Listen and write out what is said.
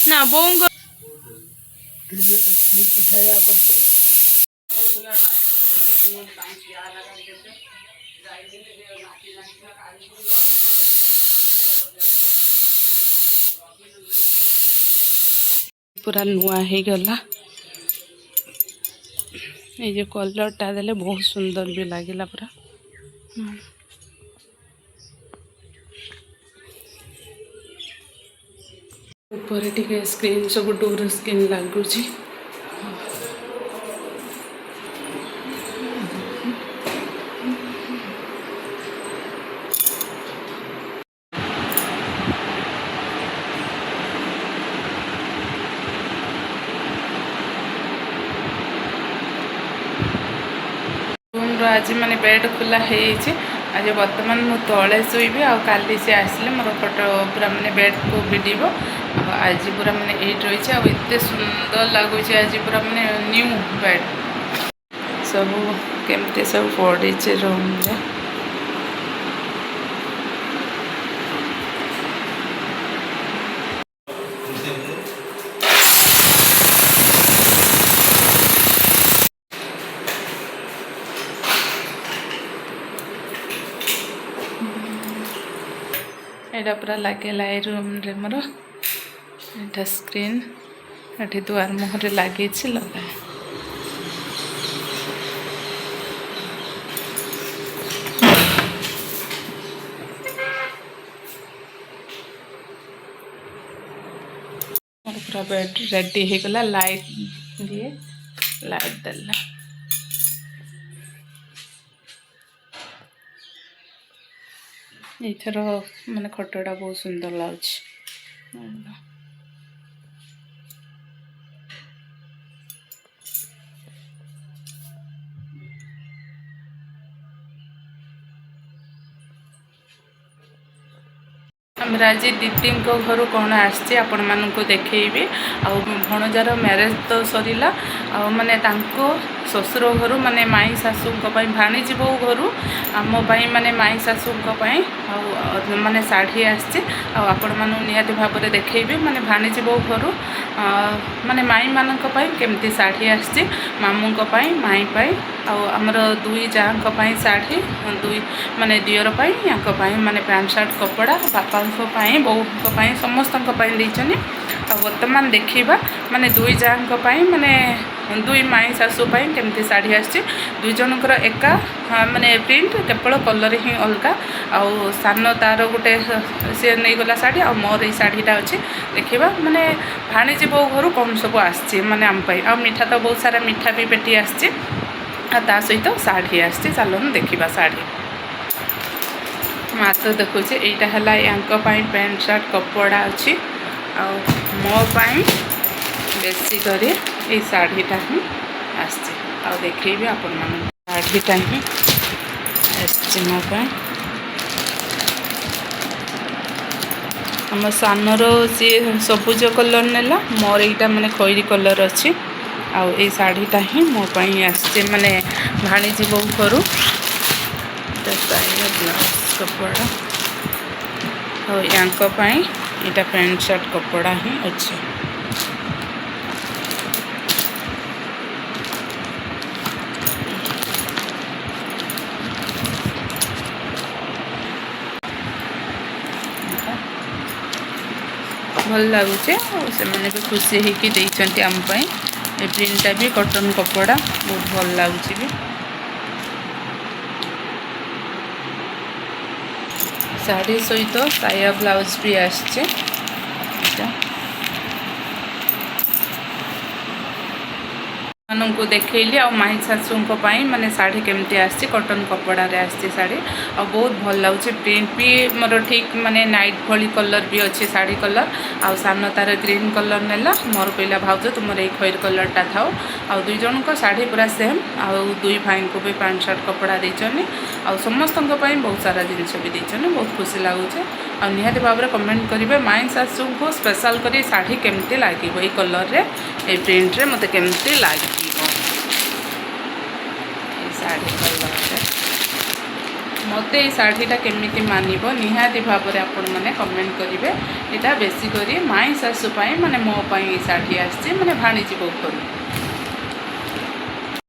ना बोंग पूरा नुआ हो गला ये जो कलरटा देले बहुत सुंदर भी लगिला पूरा ऊपर टिके स्क्रीन सब डोर स्क्रीन लगुच आज माने बेड खुला है आज बर्तमान मु तले शुबी आली से आसिले मोर फोटो पूरा माने बेड को भिड़ आज पूरा माने एट रही एत सुंदर लगुच आज पूरा माने न्यू बेड सब केमती सब पड़ी रूम रे एटा पूरा लगेला रूम रे मोर एटा स्क्रीन एठी द्वार मुहरे लगे लगा पूरा बेड रेडी हो गला लाइट दिए लाइट देला एथर माने खटटा बहुत सुंदर लाग आमर आज दीदी घर कौन आसचे आपण मानू देखी आ भणजार मैरेज तो सरीला माने तांको ससुर घर माने माई सासू भाणीजी बो घर आम माने माई सासू माने शाढ़ी आसचे आपण मानू निहाती भाव में देखी माने भाणीजी बो घर माने माई मान केमती शाढ़ी आसचे मामू माई पाई आमर दुई जाँ शाढ़ी दुई माने दियर या माने पैंट शर्ट कपड़ा बापा बो समस्त बर्तमान देखा माने दुई जाँ माने दुई माई सासू केमती शाढ़ी आसची दुई जनकर एका माने प्रिंट केवल कलर ही अलग आउ सान तार गोटे सी नहीं गला शाढ़ी आ मोर ये शाढ़ीटा अच्छे देखा माने भाणीजी बो घर कौन सब आसची माने आम आ मिठा तो बहुत सारा मिठा भी पेटी आसची ता सहित शाढ़ी आसची चलन देखा शाढ़ी मात्र देखुचे यहाँ है यांक पैंट शर्ट कपड़ा अच्छी आ मो बेसी कर ये शाढ़ीटा ही आसची आ देखी आपण मान शाढ़ीटा ही आसची मो आम सानर सी सबुज कलर नेला मोर यहाँ माने खैरी कलर अच्छी आउ ये शाढ़ीटा ही मो आसचे माने भाणीजी बो घर ब्लाउज कपड़ा और यांक यहाँ पैंट शर्ट कपड़ा ही अच्छे भल लगुचे से मैंने भी खुशी होती आमपाई ये प्रिंटा भी कॉटन कपड़ा बहुत भल लगुच भी शाढ़ी सहित साया ब्लाउज भी आसचे मानू देखली आ माई सासू माने शाढ़ी केमती आसची कॉटन कपड़ा रे आसची शाढ़ी आ बहुत भल लगुचे प्रिंट भी मोर ठीक माने नाइट भली कलर भी अच्छे शाढ़ी कलर आ सान तार ग्रीन कलर नेला मोर कहला भाउज तुम ये खैर कलरटा थाओ आ दुई जन को शाढ़ी पूरा सेम आ दुई भाई को भी पैंट शर्ट कपड़ा देचनी आ समस्त बहुत सारा जिनस भी देचनी बहुत खुशी लगुचे आ निहाती भाव में कमेंट करेंगे माई सासू को स्पेशल कर शाढ़ी केमती लगे ये कलर रे ये प्रिंट रे मते केमती लगे शाढ़ी कलर ମୋତେ ଏଇ ଶାଢ଼ୀଟା କେମିତି ମାନିବ ନିହାତି ଭାବରେ ଆପଣମାନେ କମେଣ୍ଟ କରିବେ। ଏଇଟା ବେଶୀ କରି ମାଇଁ ଶାଶୁ ପାଇଁ ମାନେ ମୋ ପାଇଁ ଏଇ ଶାଢ଼ୀ ଆସିଛି ମାନେ ଭାଣିଜୀ ବୋଉ ଘରୁ।